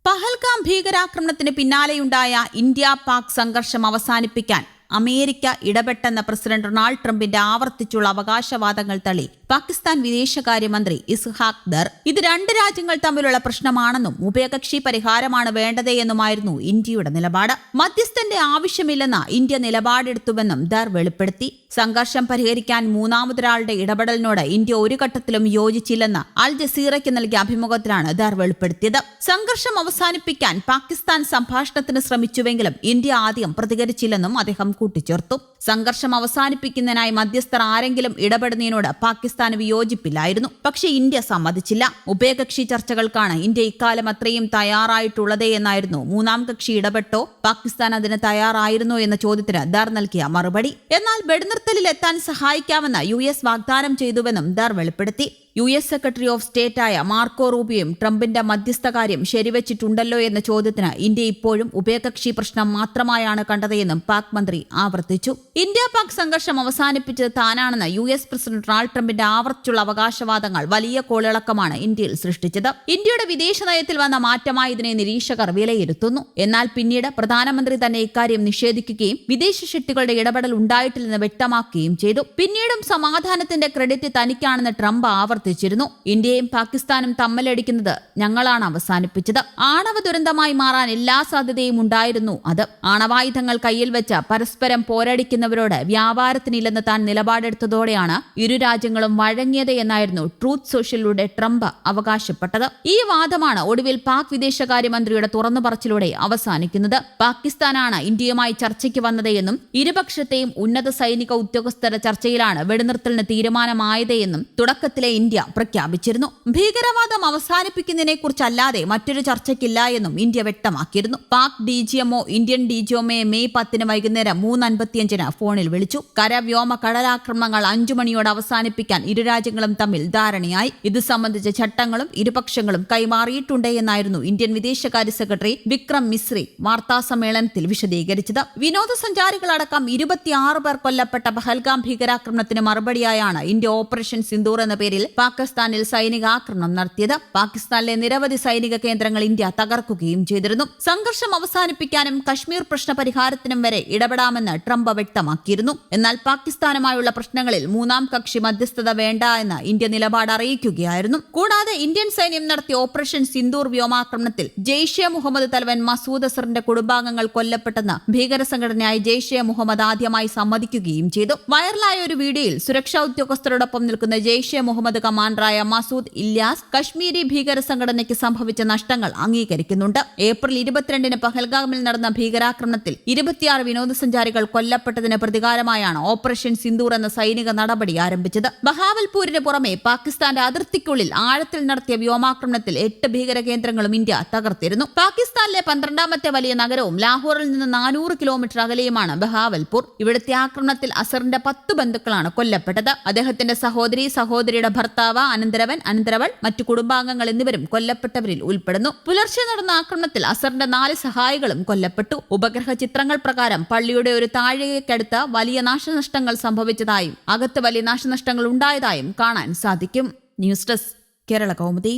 പഹൽഗാം ഭീകരാക്രമണത്തിന് പിന്നാലെയുണ്ടായ ഇന്ത്യ-പാക് സംഘർഷം അവസാനിപ്പിക്കാൻ അമേരിക്ക ഇടപെട്ടെന്ന പ്രസിഡന്റ് ഡൊണാൾഡ് ട്രംപിന്റെ ആവർത്തിച്ചുള്ള അവകാശവാദങ്ങൾ തള്ളി പാകിസ്ഥാൻ വിദേശകാര്യമന്ത്രി ഇസ്ഹാഖ് ദർ. ഇത് രണ്ട് രാജ്യങ്ങൾ തമ്മിലുള്ള പ്രശ്നമാണെന്നും ഉഭയകക്ഷി പരിഹാരമാണ് വേണ്ടതെന്നുമായിരുന്നു ഇന്ത്യയുടെ നിലപാട്. മധ്യസ്ഥന്റെ ആവശ്യമില്ലെന്ന ഇന്ത്യ നിലപാടെടുത്തുവെന്നും ദർ വെളിപ്പെടുത്തി. സംഘർഷം പരിഹരിക്കാൻ മൂന്നാമതൊരാളുടെ ഇടപെടലിനോട് ഇന്ത്യ ഒരു ഘട്ടത്തിലും യോജിച്ചില്ലെന്ന് അൽ ജസീറയ്ക്ക് നൽകിയ അഭിമുഖത്തിലാണ് ദർ വെളിപ്പെടുത്തിയത്. സംഘർഷം അവസാനിപ്പിക്കാൻ പാകിസ്ഥാൻ സംഭാഷണത്തിന് ശ്രമിച്ചുവെങ്കിലും ഇന്ത്യ ആദ്യം പ്രതികരിച്ചില്ലെന്നും അദ്ദേഹം കൂട്ടിച്ചേർത്തു. സംഘർഷം അവസാനിപ്പിക്കുന്നതിനായി മധ്യസ്ഥർ ആരെങ്കിലും ഇടപെടുന്നതിനോട് പാകിസ്ഥാന് വിയോജിപ്പില്ലായിരുന്നു. പക്ഷേ ഇന്ത്യ സമ്മതിച്ചില്ല. ഉഭയകക്ഷി ചർച്ചകൾക്കാണ് ഇന്ത്യ ഇക്കാലം അത്രയും തയ്യാറായിട്ടുള്ളതേ എന്നായിരുന്നു മൂന്നാം കക്ഷി ഇടപെട്ടോ പാകിസ്ഥാൻ അതിന് തയ്യാറായിരുന്നോ എന്ന ചോദ്യത്തിന് ദർ നൽകിയ മറുപടി. എന്നാൽ വെടിനിർത്തലിൽ എത്താൻ സഹായിക്കാമെന്ന് US വാഗ്ദാനം ചെയ്തുവെന്നും ദർ വെളിപ്പെടുത്തി. US സെക്രട്ടറി ഓഫ് സ്റ്റേറ്റായ മാർക്കോ റൂബിയോയും ട്രംപിന്റെ മധ്യസ്ഥ കാര്യം ശരിവച്ചിട്ടുണ്ടല്ലോ എന്ന ചോദ്യത്തിന് ഇന്ത്യ ഇപ്പോഴും ഉഭയകക്ഷി പ്രശ്നം മാത്രമായാണ് കണ്ടതെന്നും പാക് മന്ത്രി ആവർത്തിച്ചു. ഇന്ത്യ-പാക് സംഘർഷം അവസാനിപ്പിച്ചത് താനാണെന്ന് US പ്രസിഡന്റ് ഡൊണാൾഡ് ട്രംപിന്റെ ആവർത്തിച്ചുള്ള അവകാശവാദങ്ങൾ വലിയ കോളിളക്കമാണ് ഇന്ത്യയിൽ സൃഷ്ടിച്ചത്. ഇന്ത്യയുടെ വിദേശ നയത്തിൽ വന്ന മാറ്റമായി ഇതിനെ നിരീക്ഷകർ വിലയിരുത്തുന്നു. എന്നാൽ പിന്നീട് പ്രധാനമന്ത്രി തന്നെ ഇക്കാര്യം നിഷേധിക്കുകയും വിദേശ ശക്തികളുടെ ഇടപെടൽ ഉണ്ടായിട്ടില്ലെന്ന് വ്യക്തമാക്കുകയും ചെയ്തു. പിന്നീടും സമാധാനത്തിന്റെ ക്രെഡിറ്റ് തനിക്കാണെന്ന് ട്രംപ് ആവർത്തിച്ചിരുന്നു. ഇന്ത്യയും പാകിസ്ഥാനും തമ്മിലടിക്കുന്നത് ഞങ്ങളാണ് അവസാനിപ്പിച്ചത്. ആണവ ദുരന്തമായി മാറാൻ എല്ലാ സാധ്യതയും ഉണ്ടായിരുന്നു. അത് ആണവായുധങ്ങൾ കയ്യിൽ വെച്ച് പരസ്പരം പോരടിക്കുന്നവരോട് വ്യാപാരത്തിനില്ലെന്ന് താൻ നിലപാടെടുത്തതോടെയാണ് ഇരു രാജ്യങ്ങളും വഴങ്ങിയത് എന്നായിരുന്നു ട്രൂത്ത് സോഷ്യലിലൂടെ ട്രംപ് അവകാശപ്പെട്ടത്. ഈ വാദമാണ് ഒടുവിൽ പാക് വിദേശകാര്യമന്ത്രിയുടെ തുറന്നുപറച്ചിലൂടെ അവസാനിക്കുന്നത്. പാകിസ്ഥാനാണ് ഇന്ത്യയുമായി ചർച്ചയ്ക്ക് വന്നത് എന്നും ഇരുപക്ഷത്തെയും ഉന്നത സൈനിക ഉദ്യോഗസ്ഥരുടെ ചർച്ചയിലാണ് വെടിനിർത്തലിന് തീരുമാനമായത് എന്നും തുടക്കത്തിലെ ഇന്ത്യ പ്രഖ്യാപിച്ചിരുന്നു. ഭീകരവാദം അവസാനിപ്പിക്കുന്നതിനെ കുറിച്ചല്ലാതെ മറ്റൊരു ചർച്ചയ്ക്കില്ല എന്നും ഇന്ത്യ വ്യക്തമാക്കിയിരുന്നു. പാക് DGMO ഇന്ത്യൻ DGMOയെ മെയ് 10 വൈകുന്നേരം 3:55 ഫോണിൽ വിളിച്ചു. കര-വ്യോമ കടലാക്രമണങ്ങൾ 5 മണിയോടെ അവസാനിപ്പിക്കാൻ ഇരു രാജ്യങ്ങളും തമ്മിൽ ധാരണയായി. ഇത് സംബന്ധിച്ച ചട്ടങ്ങളും ഇരുപക്ഷങ്ങളും കൈമാറിയിട്ടുണ്ട് എന്നായിരുന്നു ഇന്ത്യൻ വിദേശകാര്യ സെക്രട്ടറി വിക്രം മിസ്രി വാർത്താസമ്മേളനത്തിൽ വിശദീകരിച്ചത്. വിനോദസഞ്ചാരികളടക്കം 26 പേർ കൊല്ലപ്പെട്ട പഹൽഗാം ഭീകരാക്രമണത്തിന് മറുപടിയായാണ് ഇന്ത്യ ഓപ്പറേഷൻ സിന്ദൂർ എന്ന പേരിൽ പാകിസ്ഥാനിൽ സൈനിക ആക്രമണം നടത്തിയത്. പാകിസ്ഥാനിലെ നിരവധി സൈനിക കേന്ദ്രങ്ങൾ ഇന്ത്യ തകർക്കുകയും ചെയ്തിരുന്നു. സംഘർഷം അവസാനിപ്പിക്കാനും കശ്മീർ പ്രശ്ന പരിഹാരത്തിനും വരെ ഇടപെടാമെന്ന് ട്രംപ് വ്യക്തമാക്കിയിരുന്നു. എന്നാൽ പാകിസ്ഥാനുമായുള്ള പ്രശ്നങ്ങളിൽ മൂന്നാം കക്ഷി മധ്യസ്ഥത വേണ്ട എന്ന് ഇന്ത്യ നിലപാട് അറിയിക്കുകയായിരുന്നു. കൂടാതെ ഇന്ത്യൻ സൈന്യം നടത്തിയ ഓപ്പറേഷൻ സിന്ദൂർ വ്യോമാക്രമണത്തിൽ ജെയ്ഷെ മുഹമ്മദ് തലവൻ മസൂദ് അസറിന്റെ കുടുംബാംഗങ്ങൾ കൊല്ലപ്പെട്ടെന്ന് ഭീകര സംഘടനയായ ജെയ്ഷെ മുഹമ്മദ് ആദ്യമായി സമ്മതിക്കുകയും ചെയ്തു. വൈറലായ ഒരു വീഡിയോയിൽ സുരക്ഷാ ഉദ്യോഗസ്ഥരോടൊപ്പം നിൽക്കുന്ന ജെയ്ഷെ മുഹമ്മദ് കമാൻഡറായ മസൂദ് ഇല്യാസ് കശ്മീരി ഭീകര സംഘടനയ്ക്ക് സംഭവിച്ച നഷ്ടങ്ങൾ അംഗീകരിക്കുന്നുണ്ട്. ഏപ്രിൽ 22 പഹൽഗാമിൽ നടന്ന ഭീകരാക്രമണത്തിൽ 26 വിനോദസഞ്ചാരികൾ കൊല്ലപ്പെട്ടതിന് പ്രതികാരമായാണ് ഓപ്പറേഷൻ സിന്ദൂർ എന്ന സൈനിക നടപടി ആരംഭിച്ചത്. ബഹാവൽപൂരിന് പുറമെ പാകിസ്ഥാന്റെ അതിർത്തിക്കുള്ളിൽ ആഴത്തിൽ നടത്തിയ വ്യോമാക്രമണത്തിൽ 8 ഭീകര കേന്ദ്രങ്ങളും ഇന്ത്യ തകർത്തിരുന്നു. പാകിസ്ഥാനിലെ 12ാമത്തെ വലിയ നഗരവും ലാഹോറിൽ നിന്ന് 400 കിലോമീറ്റർ അകലെയുമാണ് ബഹാവൽപൂർ. ഇവിടുത്തെ ആക്രമണത്തിൽ അസറിന്റെ 10 ബന്ധുക്കളാണ് കൊല്ലപ്പെട്ടത്. അദ്ദേഹത്തിന്റെ സഹോദരിയുടെ ഭർത്താവ്, അനന്തരവൾ, മറ്റു കുടുംബാംഗങ്ങൾ എന്നിവരും കൊല്ലപ്പെട്ടവരിൽ ഉൾപ്പെടുന്നു. പുലർച്ചെ നടന്ന ആക്രമണത്തിൽ അസറിന്റെ 4 സഹായികളും കൊല്ലപ്പെട്ടു. ഉപഗ്രഹ ചിത്രങ്ങൾ പ്രകാരം പള്ളിയുടെ ഒരു താഴികയ്ക്കടുത്ത് വലിയ നാശനഷ്ടങ്ങൾ സംഭവിച്ചതായും അകത്ത് വലിയ നാശനഷ്ടങ്ങൾ ഉണ്ടായതായും കാണാൻ സാധിക്കും. News desk Kerala Kaumudi.